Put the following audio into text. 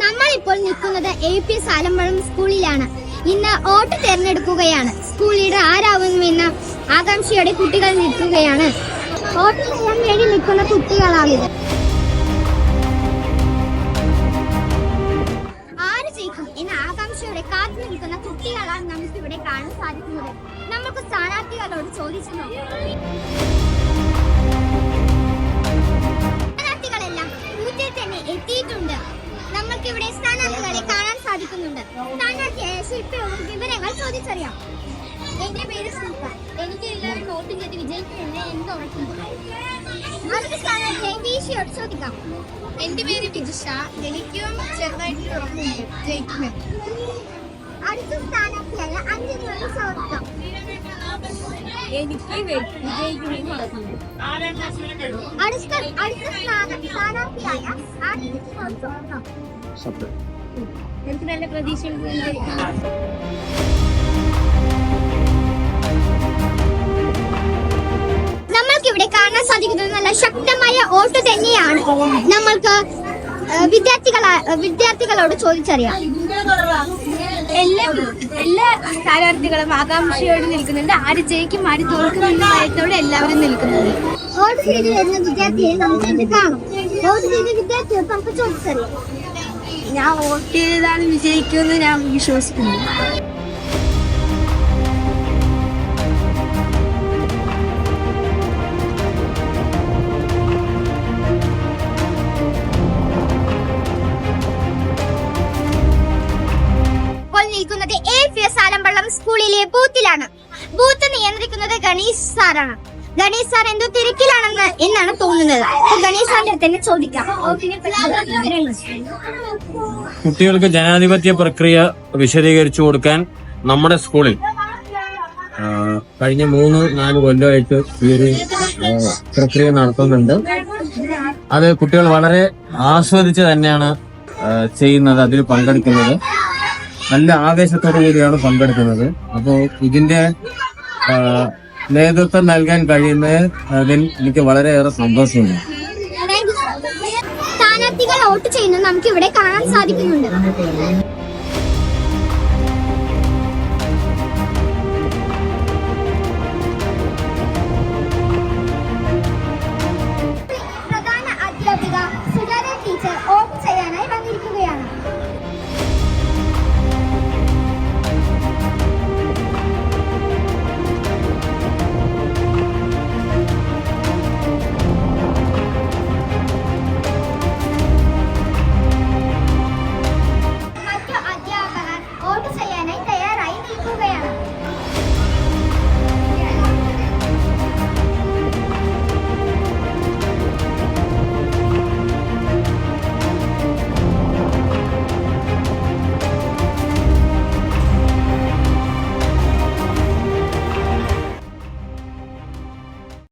നമ്മൾ ഇപ്പോൾ നിൽക്കുന്നത് APS ആലമ്പഴം സ്കൂളിലാണ്. ഇന്ന് വോട്ട് തിരഞ്ഞെടുക്കുകയാണ്. സ്കൂൾ ലീഡർ ആരാവുമെന്ന ആകാംക്ഷയോടെ കുട്ടികൾ നിൽക്കുകയാണ്. വോട്ട് ചെയ്യാൻ വേണ്ടി നിൽക്കുന്ന കുട്ടികളാണിത്. ആര് ജയിക്കും എന്ന ആകാംക്ഷയോടെ കാത്തു നിൽക്കുന്ന കുട്ടികളാണ് നമുക്ക് ഇവിടെ കാണാൻ സാധിക്കുന്നത്. നമുക്ക് സ്ഥാനാർത്ഥികളോട് ചോദിച്ചു നോക്കാം. സ്ഥാനാർത്ഥികളെല്ലാം ബൂത്തിൽ തന്നെ എത്തിയിട്ടുണ്ട്. നമുക്ക് ഇവിടെ സ്ഥാനാർത്ഥികളെ കാണാൻ സാധിക്കുന്നുണ്ട്. സ്ഥാനാർത്ഥിയായ ശില്പയോടും വിവരങ്ങൾ ചോദിച്ചറിയാം. എന്റെ പേര് ശില്പ. എനിക്ക് എല്ലാവരും വോട്ട് ചെയ്ത് വിജയിക്കുമെന്ന് എനിക്ക് ഉറപ്പുണ്ട്. അടുത്ത സ്ഥാനാർത്ഥിയായ വീശിയോട് ചോദിക്കാം. എന്റെ പേര് വിജിഷ. എനിക്കും ചെറുതായിട്ട് ഉറപ്പുണ്ട് ജയിക്കുമെന്ന്. അടുത്ത സ്ഥാനാർത്ഥിയായ അഞ്ജലിയോട് ചോദിക്കാം. എനിക്ക് വിജയിക്കുമെന്ന് ഉറപ്പുണ്ട്. അടുത്ത സ്ഥാനാർത്ഥിയായ ആദിത്യയോട് ചോദിക്കാം. എനിക്ക് നല്ല പ്രതീക്ഷയുണ്ട്. നമ്മൾക്ക് ഇവിടെ കാണാൻ സാധിക്കുന്നത് നല്ല ശക്തമായ വോട്ട് തന്നെയാണ്. നമ്മൾക്ക് വിദ്യാർത്ഥികളോട് ചോദിച്ചറിയാം. എല്ലാ സ്ഥാനാർത്ഥികളും ആകാംക്ഷയോട് നിൽക്കുന്നുണ്ട്. ആര് ജയിക്കും ആര് തോൽക്കുമെന്ന ഭയത്തോടെ എല്ലാവരും നിൽക്കുന്നുണ്ട്. വോട്ട് ചെയ്ത് വരുന്ന വിദ്യാർത്ഥിയെ നമുക്ക് കാണും. വോട്ട് ചെയ്ത വിദ്യാർത്ഥിയെ നമുക്ക് ചോദിച്ചറിയാം. ഞാൻ വോട്ട് ചെയ്താണ് വിജയിക്കുമെന്ന് ഞാൻ വിശ്വസിക്കുന്നു. നിൽക്കുന്നത് APS ആലമ്പഴം സ്കൂളിലെ ബൂത്തിലാണ്. ബൂത്ത് നിയന്ത്രിക്കുന്നത് ഗണേഷ് സാറാണ്. ഗണേഷ് സാർ എന്തോ തിരക്കിലാണെന്ന് എന്നാണ് തോന്നുന്നത്. ഗണേഷ് സാറിന്റെ തന്നെ ചോദിക്കാം. കുട്ടികൾക്ക് ജനാധിപത്യ പ്രക്രിയ വിശദീകരിച്ചു കൊടുക്കാൻ നമ്മുടെ സ്കൂളിൽ കഴിഞ്ഞ 3-4 കൊല്ലമായിട്ട് ഈ ഒരു പ്രക്രിയ നടത്തുന്നുണ്ട്. അത് കുട്ടികൾ വളരെ ആസ്വദിച്ച് തന്നെയാണ് ചെയ്യുന്നത്. അതിൽ പങ്കെടുക്കുന്നത് നല്ല ആവേശത്തോടു കൂടിയാണ് പങ്കെടുക്കുന്നത്. അപ്പോൾ ഇതിന്റെ നേതൃത്വം നൽകാൻ കഴിയുന്നതിൽ എനിക്ക് വളരെയേറെ സന്തോഷമുണ്ട്. സ്ഥാനാർത്ഥികൾ വോട്ട് ചെയ്യുന്നത് നമുക്ക് ഇവിടെ കാണാൻ സാധിക്കുന്നുണ്ട്.